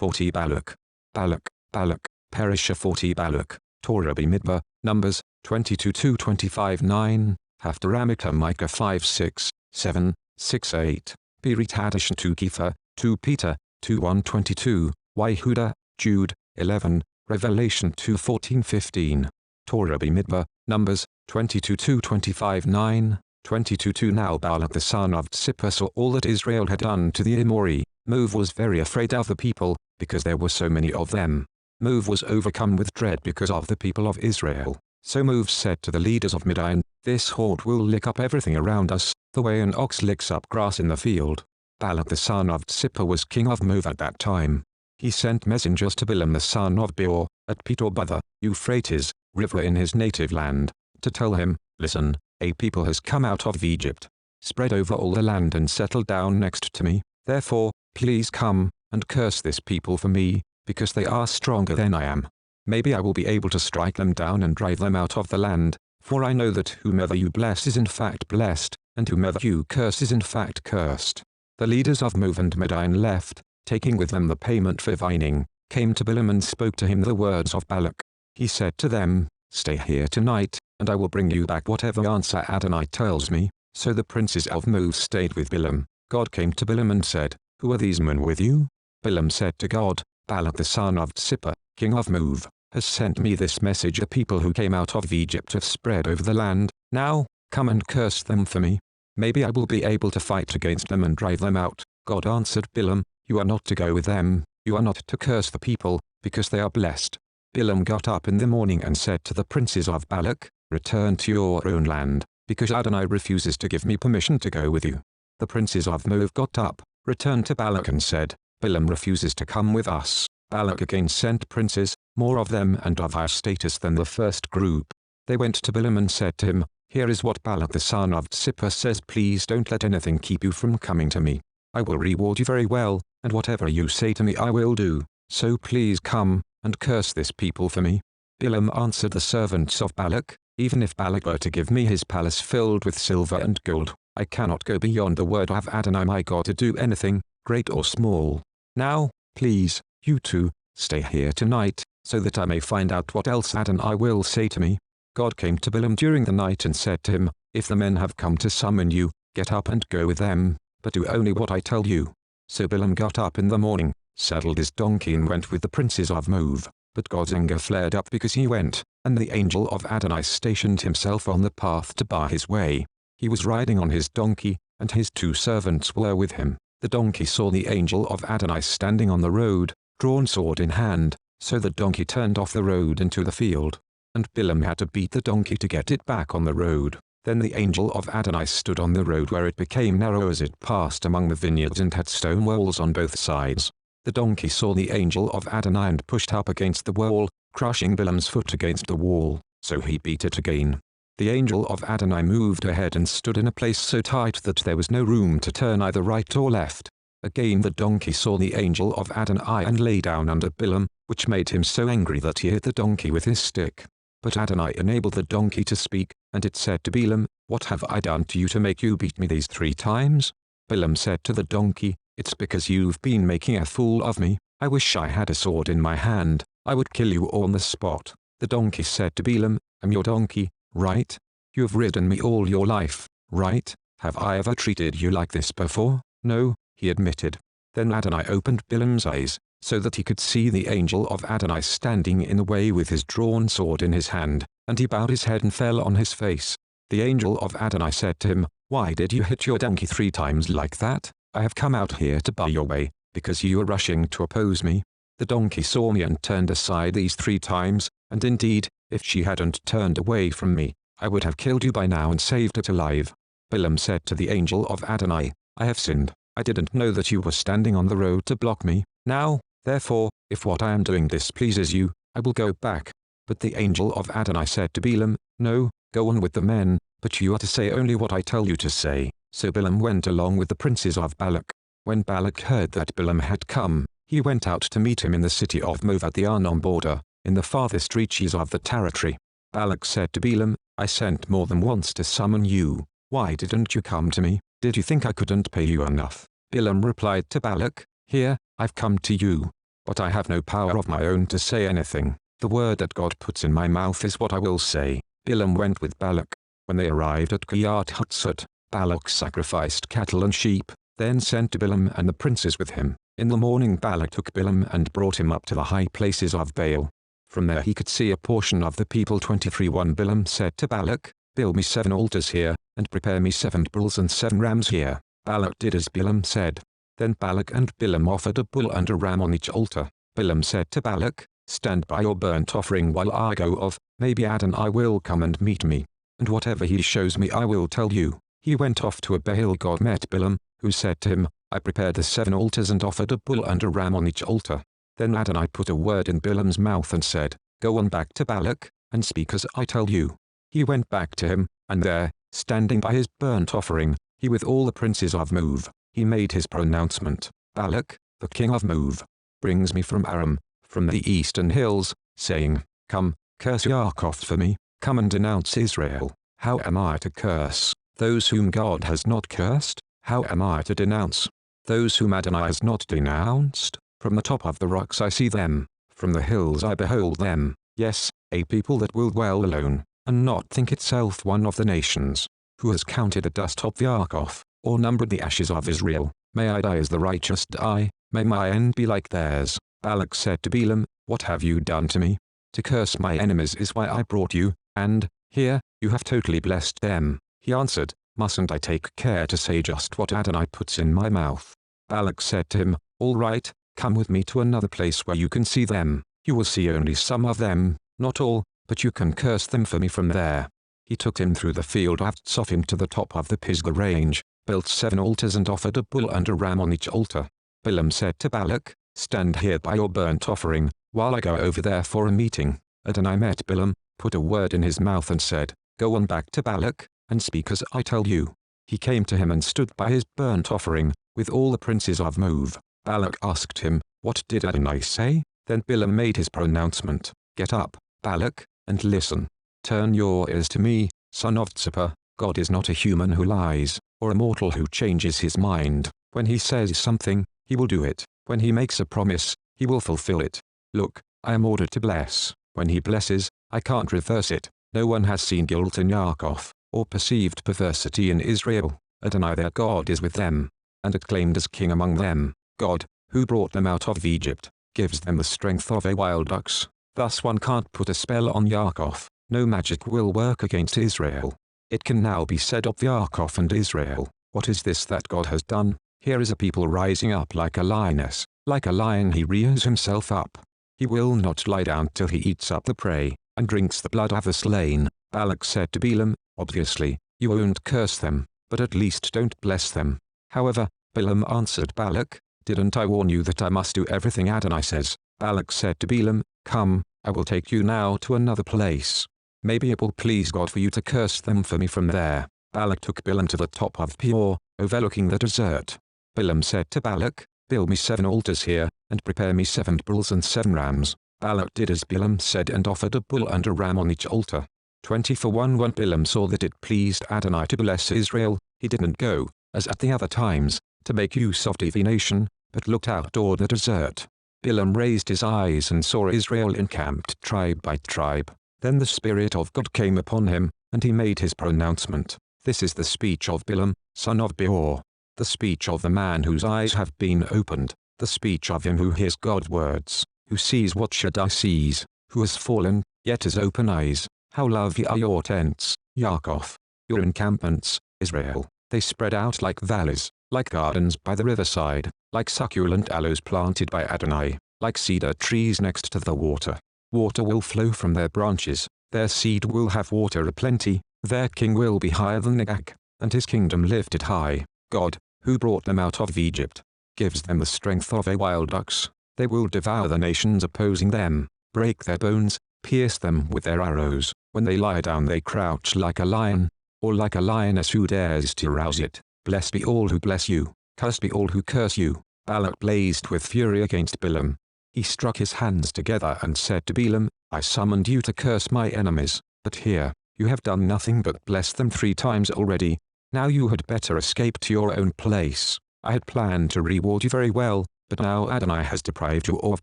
40 Balak. Balak, Balak, Parashah 40 Balak, Torah B'midbar, Numbers, 22-25-9, Haftarah Micah 5-6, 7, 6-8, Hadashah 2 Kefa, 2 Peter, 2-1-22, Jude, Jude, 11, Revelation 2-14-15, Torah B'midbar, Numbers, 22-25-9, 22-2 Now Balak the son of Zippor saw all that Israel had done to the Amori. Move was very afraid of the people, because there were so many of them. Move was overcome with dread because of the people of Israel. So Move said to the leaders of Midian, "This horde will lick up everything around us, the way an ox licks up grass in the field." Balak the son of Zippor was king of Move at that time. He sent messengers to Balaam the son of Beor, at Petor by the Euphrates River in his native land, to tell him, "Listen, a people has come out of Egypt, spread over all the land and settled down next to me. Therefore, please come, and curse this people for me, because they are stronger than I am. Maybe I will be able to strike them down and drive them out of the land, for I know that whomever you bless is in fact blessed, and whomever you curse is in fact cursed." The leaders of Move and Midian left, taking with them the payment for vining, came to Balaam and spoke to him the words of Balak. He said to them, "Stay here tonight, and I will bring you back whatever answer Adonai tells me." So the princes of Move stayed with Balaam. God came to Balaam and said, "Who are these men with you?" Balaam said to God, "Balak the son of Zippor, king of Move, has sent me this message. The people who came out of Egypt have spread over the land. Now, come and curse them for me. Maybe I will be able to fight against them and drive them out." God answered Balaam, "You are not to go with them, you are not to curse the people, because they are blessed." Balaam got up in the morning and said to the princes of Balak, "Return to your own land, because Adonai refuses to give me permission to go with you." The princes of Moab got up, returned to Balak and said, "Balaam refuses to come with us." Balak again sent princes, more of them and of higher status than the first group. They went to Balaam and said to him, "Here is what Balak the son of Zippor says. Please don't let anything keep you from coming to me. I will reward you very well, and whatever you say to me I will do. So please come, and curse this people for me." Balaam answered the servants of Balak, "Even if Balak were to give me his palace filled with silver and gold, I cannot go beyond the word of Adonai my God to do anything, great or small. Now, please, you two, stay here tonight, so that I may find out what else Adonai will say to me." God came to Balaam during the night and said to him, "If the men have come to summon you, get up and go with them, but do only what I tell you." So Balaam got up in the morning, saddled his donkey and went with the princes of Moab. But God's anger flared up because he went, and the angel of Adonai stationed himself on the path to bar his way. He was riding on his donkey, and his two servants were with him. The donkey saw the angel of Adonai standing on the road, drawn sword in hand, so the donkey turned off the road into the field. And Balaam had to beat the donkey to get it back on the road. Then the angel of Adonai stood on the road where it became narrow as it passed among the vineyards and had stone walls on both sides. The donkey saw the angel of Adonai and pushed up against the wall, crushing Balaam's foot against the wall, so he beat it again. The angel of Adonai moved ahead and stood in a place so tight that there was no room to turn either right or left. Again the donkey saw the angel of Adonai and lay down under Balaam, which made him so angry that he hit the donkey with his stick. But Adonai enabled the donkey to speak, and it said to Balaam, "What have I done to you to make you beat me these 3 times?" Balaam said to the donkey, "It's because you've been making a fool of me. I wish I had a sword in my hand, I would kill you on the spot." The donkey said to Balaam, "I'm your donkey, right? You have ridden me all your life, right? Have I ever treated you like this before?" "No," he admitted. Then Adonai opened Balaam's eyes, so that he could see the angel of Adonai standing in the way with his drawn sword in his hand, and he bowed his head and fell on his face. The angel of Adonai said to him, "Why did you hit your donkey 3 times like that? I have come out here to bar your way, because you are rushing to oppose me." The donkey saw me and turned aside these 3 times, and indeed, if she hadn't turned away from me, I would have killed you by now and saved it alive. Balaam said to the angel of Adonai, "I have sinned. I didn't know that you were standing on the road to block me. Now, therefore, if what I am doing displeases you, I will go back." But the angel of Adonai said to Balaam, "No, go on with the men, but you are to say only what I tell you to say." So Balaam went along with the princes of Balak. When Balak heard that Balaam had come, he went out to meet him in the city of Moab at the Arnon border, in the farthest reaches of the territory. Balak said to Balaam, "I sent more than once to summon you. Why didn't you come to me? Did you think I couldn't pay you enough?" Balaam replied to Balak, "Here, I've come to you. but I have no power of my own to say anything. The word that God puts in my mouth is what I will say." Balaam went with Balak. When they arrived at Kiyat-Hutzot, Balak sacrificed cattle and sheep, then sent to Balaam and the princes with him. In the morning Balak took Balaam and brought him up to the high places of Baal. From there he could see a portion of the people. 23:1 Balaam said to Balak, "Build me 7 altars here, and prepare me 7 bulls and 7 rams here." Balak did as Balaam said. Then Balak and Balaam offered a bull and a ram on each altar. Balaam said to Balak, "Stand by your burnt offering while I go off, maybe Adonai will come and meet me. And whatever he shows me I will tell you." He went off to a Baal god met Balaam, who said to him, "I prepared the 7 altars and offered a bull and a ram on each altar." Then Adonai put a word in Balaam's mouth and said, "Go on back to Balak, and speak as I tell you." He went back to him, and there, standing by his burnt offering, he with all the princes of Moab, he made his pronouncement. "Balak, the king of Moab, brings me from Aram, from the eastern hills, saying, 'Come, curse Yaakov for me, come and denounce Israel.' How am I to curse those whom God has not cursed? How am I to denounce those whom Adonai has not denounced? From the top of the rocks I see them, from the hills I behold them, yes, a people that will dwell alone, and not think itself one of the nations. Who has counted the dust of Yaakov, or numbered the ashes of Israel? May I die as the righteous die, may my end be like theirs." Balak said to Balaam, "What have you done to me? To curse my enemies is why I brought you, and, here, you have totally blessed them." He answered, "Mustn't I take care to say just what Adonai puts in my mouth?" Balak said to him, "All right, come with me to another place where you can see them. You will see only some of them, not all, but you can curse them for me from there." He took him through the field of Tzophim to the top of the Pisgah range, built 7 altars and offered a bull and a ram on each altar. Balaam said to Balak, "Stand here by your burnt offering, while I go over there for a meeting." Adonai met Balaam, put a word in his mouth and said, "Go on back to Balak, and speak as I tell you." He came to him and stood by his burnt offering, with all the princes of Moab. Balak asked him, "What did Adonai say?" Then Balaam made his pronouncement, "Get up, Balak, and listen. Turn your ears to me, son of Zippor. God is not a human who lies, or a mortal who changes his mind. When he says something, he will do it. When he makes a promise, he will fulfill it. Look, I am ordered to bless. When he blesses, I can't reverse it. No one has seen guilt in Yaakov, or perceived perversity in Israel. Adonai their God is with them, and acclaimed as king among them. God, who brought them out of Egypt, gives them the strength of a wild ox. Thus one can't put a spell on Yaakov. No magic will work against Israel. It can now be said of Yaakov and Israel, what is this that God has done? Here is a people rising up like a lioness, like a lion he rears himself up. He will not lie down till he eats up the prey, and drinks the blood of the slain." Balak said to Balaam, "Obviously, you won't curse them, but at least don't bless them." However, Balaam answered Balak, "Didn't I warn you that I must do everything Adonai says?" Balak said to Balaam, "Come, I will take you now to another place. Maybe it will please God for you to curse them for me from there." Balak took Balaam to the top of Peor, overlooking the desert. Balaam said to Balak, "Build me 7 altars here, and prepare me 7 bulls and 7 rams." Balak did as Balaam said and offered a bull and a ram on each altar. 20:1 When Balaam saw that it pleased Adonai to bless Israel, he didn't go, as at the other times, to make use of divination, but looked out toward the desert. Balaam raised his eyes and saw Israel encamped tribe by tribe. Then the Spirit of God came upon him, and he made his pronouncement. This is the speech of Balaam, son of Beor. The speech of the man whose eyes have been opened, the speech of him who hears God's words, who sees what Shaddai sees, who has fallen, yet has open eyes. How lovely are your tents, Yaakov, your encampments, Israel. They spread out like valleys, like gardens by the riverside, like succulent aloes planted by Adonai, like cedar trees next to the water. Water will flow from their branches, their seed will have water aplenty, their king will be higher than Agag, and his kingdom lifted high. God, who brought them out of Egypt, gives them the strength of a wild ox. They will devour the nations opposing them, break their bones, pierce them with their arrows. When they lie down they crouch like a lion, or like a lioness who dares to rouse it. Blessed be all who bless you, cursed be all who curse you. Balak blazed with fury against Balaam. He struck his hands together and said to Balaam, I summoned you to curse my enemies, but here, you have done nothing but bless them 3 times already. Now you had better escape to your own place. I had planned to reward you very well, but now Adonai has deprived you of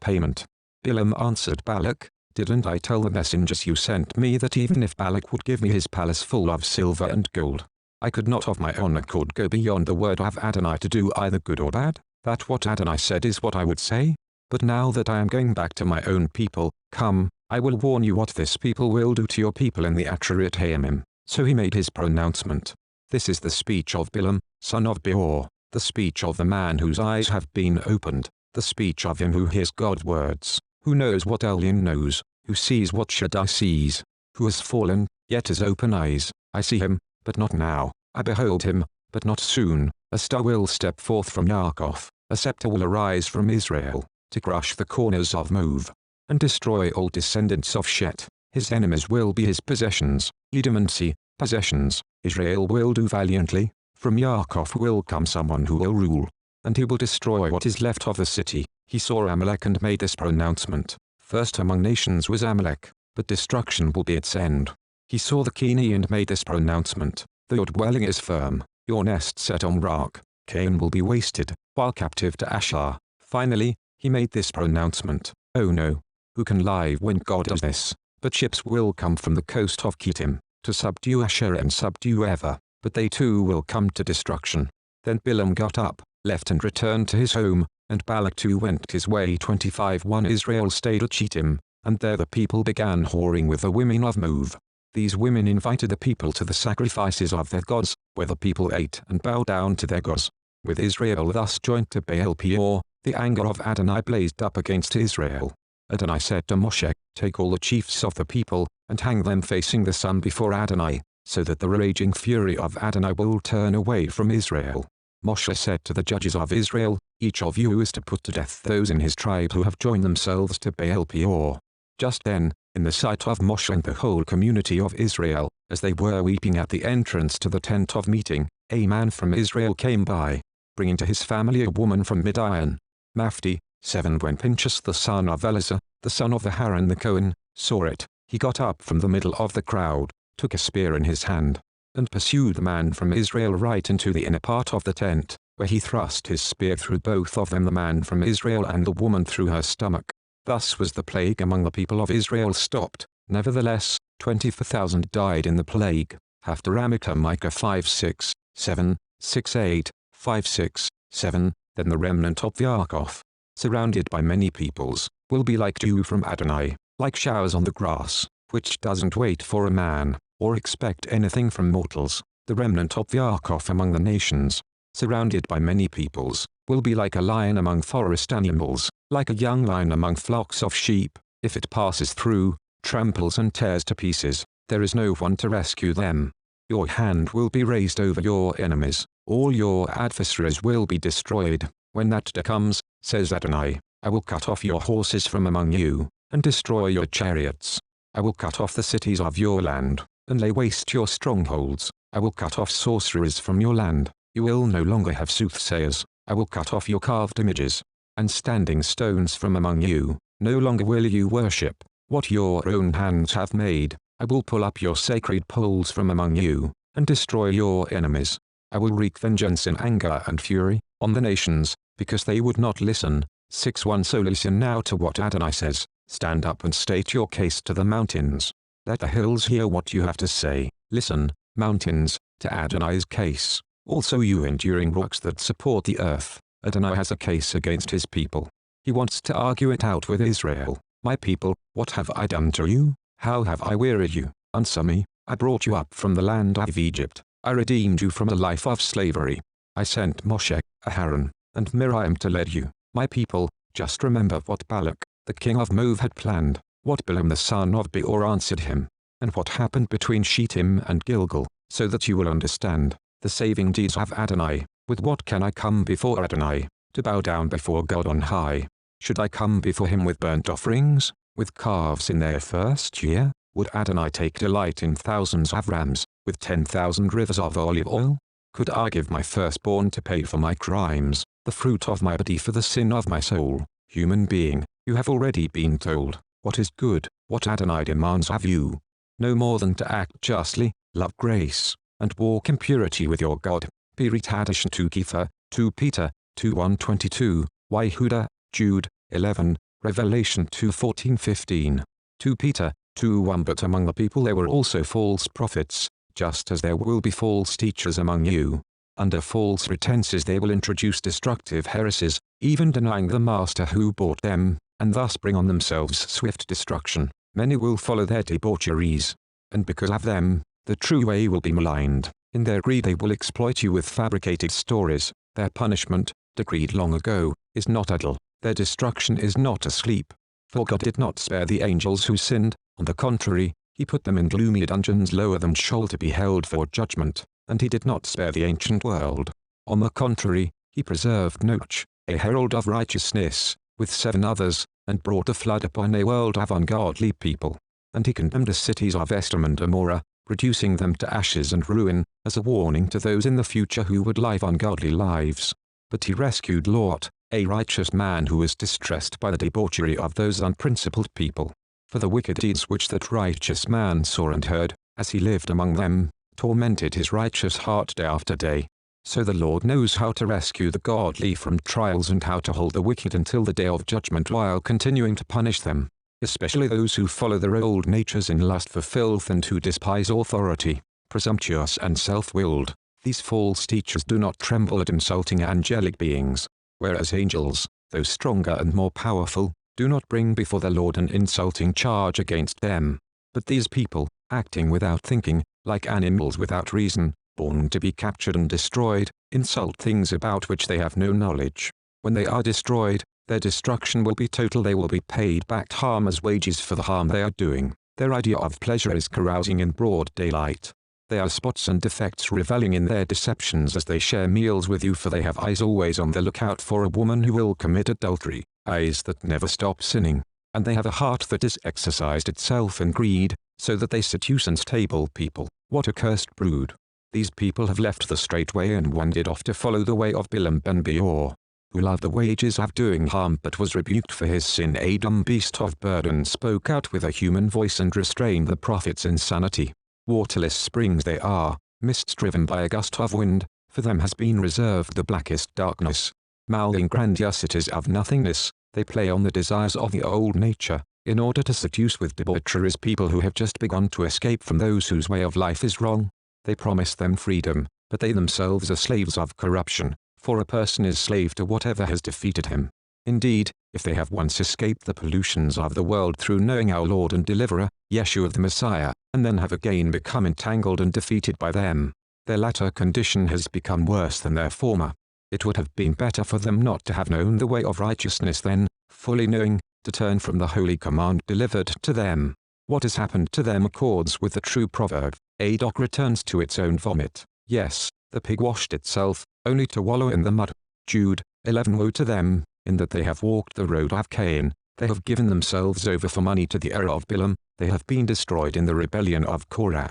payment. Bilam answered Balak, didn't I tell the messengers you sent me that even if Balak would give me his palace full of silver and gold, I could not of my own accord go beyond the word of Adonai to do either good or bad? That what Adonai said is what I would say? But now that I am going back to my own people, come, I will warn you what this people will do to your people in the Asherit Hayamim. So he made his pronouncement. This is the speech of Bilam, son of Beor, the speech of the man whose eyes have been opened, the speech of him who hears God's words, who knows what Elion knows, who sees what Shaddai sees, who has fallen, yet has open eyes. I see him, but not now. I behold him, but not soon. A star will step forth from Yaakov, a scepter will arise from Israel, to crush the corners of Moab, and destroy all descendants of Shet. His enemies will be his possessions. Edom and See, possessions. Israel will do valiantly. From Yaakov will come someone who will rule, and he will destroy what is left of the city. He saw Amalek and made this pronouncement. First among nations was Amalek, but destruction will be its end. He saw the Keni and made this pronouncement. Though your dwelling is firm, your nest set on rock, Cain will be wasted, while captive to Asher. Finally, he made this pronouncement. Oh no, who can lie when God does this? But ships will come from the coast of Kittim, to subdue Asher and subdue Ever, but they too will come to destruction. Then Bilam got up, left and returned to his home, and Balak too went his way. 25:1 Israel stayed at Shittim, and there the people began whoring with the women of Moab. These women invited the people to the sacrifices of their gods, where the people ate and bowed down to their gods. With Israel thus joined to Baal Peor, the anger of Adonai blazed up against Israel. Adonai said to Moshe, take all the chiefs of the people, and hang them facing the sun before Adonai, so that the raging fury of Adonai will turn away from Israel. Moshe said to the judges of Israel, each of you is to put to death those in his tribe who have joined themselves to Baal Peor. Just then, in the sight of Moshe and the whole community of Israel, as they were weeping at the entrance to the tent of meeting, a man from Israel came by, bringing to his family a woman from Midian. Mafti, 7 When Pinchas the son of Eleazar, the son of the Haran the Cohen, saw it, he got up from the middle of the crowd, took a spear in his hand, and pursued the man from Israel right into the inner part of the tent, where he thrust his spear through both of them, the man from Israel and the woman through her stomach. Thus was the plague among the people of Israel stopped. Nevertheless, 24,000 died in the plague. Haftarah Micah 5:6, 7, 6:8, 5:6, 7. Then the remnant of Yaakov, surrounded by many peoples, will be like dew from Adonai, like showers on the grass, which doesn't wait for a man, or expect anything from mortals. The remnant of Yaakov among the nations, surrounded by many peoples, will be like a lion among forest animals, like a young lion among flocks of sheep. If it passes through, tramples and tears to pieces, there is no one to rescue them. Your hand will be raised over your enemies, all your adversaries will be destroyed. When that day comes, says Adonai, I will cut off your horses from among you, and destroy your chariots. I will cut off the cities of your land, and lay waste your strongholds. I will cut off sorceries from your land. You will no longer have soothsayers. I will cut off your carved images, and standing stones from among you. No longer will you worship what your own hands have made. I will pull up your sacred poles from among you, and destroy your enemies. I will wreak vengeance in anger and fury on the nations, because they would not listen. 6:1 So listen now to what Adonai says. Stand up and state your case to the mountains. Let the hills hear what you have to say. Listen, mountains, to Adonai's case. Also you enduring rocks that support the earth. Adonai has a case against his people. He wants to argue it out with Israel. My people, what have I done to you? How have I wearied you? Answer me. I brought you up from the land of Egypt. I redeemed you from a life of slavery. I sent Moshe, Aharon, and Miriam to lead you. My people, just remember what Balak, the king of Moab had planned, what Bilam the son of Beor answered him, and what happened between Shittim and Gilgal, so that you will understand the saving deeds of Adonai. With what can I come before Adonai, to bow down before God on high? Should I come before him with burnt offerings, with calves in their first year? Would Adonai take delight in thousands of rams, with 10,000 rivers of olive oil? Could I give my firstborn to pay for my crimes, the fruit of my body for the sin of my soul? Human being, you have already been told what is good, what Adonai demands of you. No more than to act justly, love grace, and walk in purity with your God. Hadashah 2 Kefa, 2 Peter, 2:1-22. Yehuda, Jude, 11, Revelation 2:14-15. 2 Peter, 2:1 But among the people there were also false prophets, just as there will be false teachers among you. Under false pretenses they will introduce destructive heresies, even denying the Master who bought them, and thus bring on themselves swift destruction. Many will follow their debaucheries, and because of them, the true way will be maligned. In their greed they will exploit you with fabricated stories. Their punishment, decreed long ago, is not idle. Their destruction is not asleep. For God did not spare the angels who sinned, on the contrary, he put them in gloomy dungeons lower than Sheol to be held for judgment, and he did not spare the ancient world. On the contrary, he preserved Noach, a herald of righteousness, with 7 others, and brought a flood upon a world of ungodly people. And he condemned the cities of Sodom and Gomorrah, reducing them to ashes and ruin, as a warning to those in the future who would live ungodly lives. But he rescued Lot, a righteous man who was distressed by the debauchery of those unprincipled people. For the wicked deeds which that righteous man saw and heard, as he lived among them, tormented his righteous heart day after day. So the Lord knows how to rescue the godly from trials and how to hold the wicked until the day of judgment while continuing to punish them, especially those who follow their old natures in lust for filth and who despise authority, presumptuous and self-willed. These false teachers do not tremble at insulting angelic beings, whereas angels, though stronger and more powerful, do not bring before the Lord an insulting charge against them. But these people, acting without thinking, like animals without reason, born to be captured and destroyed, insult things about which they have no knowledge. When they are destroyed, their destruction will be total. They will be paid back harm as wages for the harm they are doing. Their idea of pleasure is carousing in broad daylight. They are spots and defects reveling in their deceptions as they share meals with you, for they have eyes always on the lookout for a woman who will commit adultery, eyes that never stop sinning, and they have a heart that is exercised itself in greed, so that they seduce and stable people. What a cursed brood! These people have left the straight way and wandered off to follow the way of Balaam ben Beor, who loved the wages of doing harm but was rebuked for his sin. A dumb beast of burden spoke out with a human voice and restrained the prophet's insanity. Waterless springs they are, mists driven by a gust of wind, for them has been reserved the blackest darkness. Mouthing grandiosities of nothingness, they play on the desires of the old nature, in order to seduce with debaucheries people who have just begun to escape from those whose way of life is wrong. They promise them freedom, but they themselves are slaves of corruption, for a person is slave to whatever has defeated him. Indeed, if they have once escaped the pollutions of the world through knowing our Lord and Deliverer, Yeshua the Messiah, and then have again become entangled and defeated by them, their latter condition has become worse than their former. It would have been better for them not to have known the way of righteousness than, fully knowing, to turn from the holy command delivered to them. What has happened to them accords with the true proverb, a dog returns to its own vomit. Yes, the pig washed itself, only to wallow in the mud. Jude, 11 Woe to them, in that they have walked the road of Cain, they have given themselves over for money to the error of Balaam, they have been destroyed in the rebellion of Korah.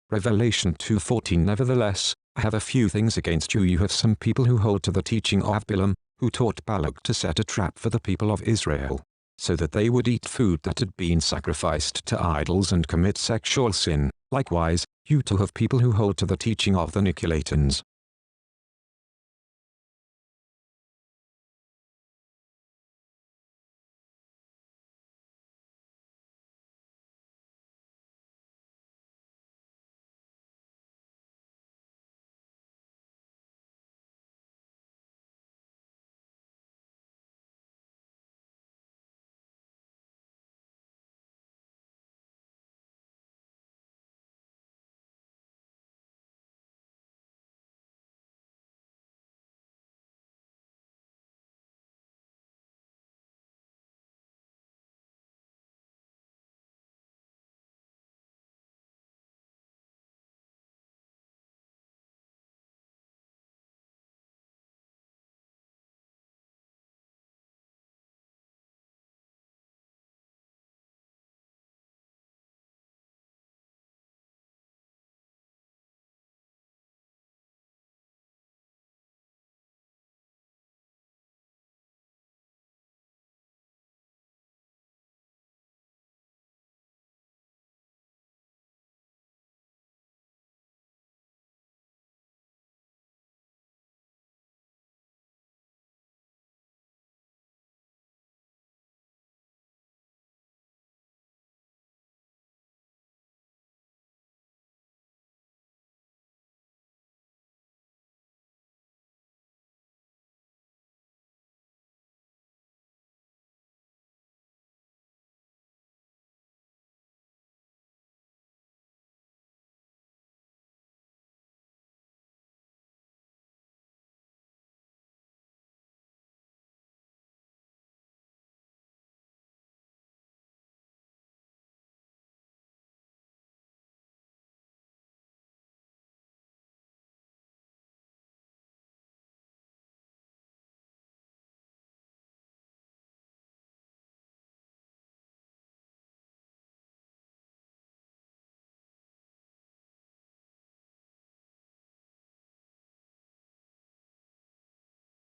Revelation 2:14 Nevertheless, I have a few things against you. You have some people who hold to the teaching of Balaam, who taught Balak to set a trap for the people of Israel, so that they would eat food that had been sacrificed to idols and commit sexual sin. Likewise, you too have people who hold to the teaching of the Nicolaitans,